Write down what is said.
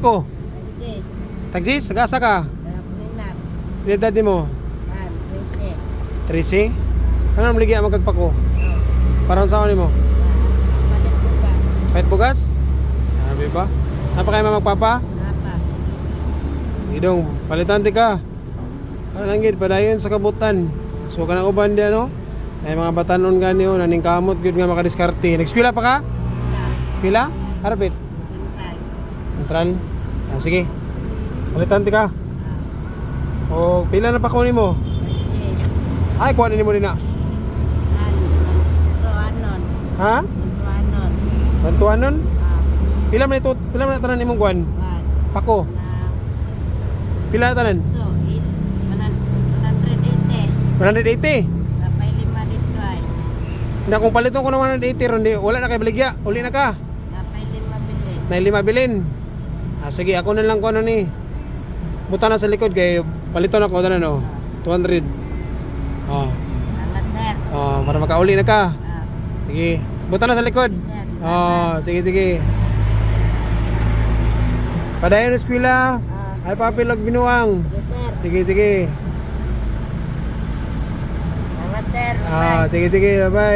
pako? Yes. Tagjis, tagasa ka? Kapulinan. Edad ni mo? 13. 13? Ano maligya magkagpako? Parang saan ni mo? Palit bukas. Kahit bugas? Sabi ba? Napa kayo magpapa? Apa? Idong, palitan ti ka. Ano lang gid, padayon sa kabutan. So kanang uban di ano? Ay mga batanon gani o, naning kamot gud nga makadiskarte. Nag-eskwela pa ka? Pila? Harapit? Central? Ah, sige. Palitan ti ka. O, pila na pa kunin mo? Yes. Ay, kuhanin mo din na. Tuanon. Ha? Tuanon. Bantuan nun? Pila man ito? Pila man na tanan imong kuhan? Pako? Na Pila na tanan? so 180. 180? Kapay 5 dito ay. Na kung paliton ko ng 180 ron, wala na kay baligya. Uli na ka. Kapay 5 bilhin. Na 5 bilin. Ah, sige, ako na lang ko ano ni. Buta na sa likod kay paliton ako na no. 200. Oh. Salamat sir. Oh, para makauli na ka. Ah, Sige. Buta na sa likod. sir. Oh, sige, sige. Padayon na eskwela. Ay papilog binuang. Yes sir. Sige, sige. Salamat sir. Bye. Ah, sige, sige. Bye.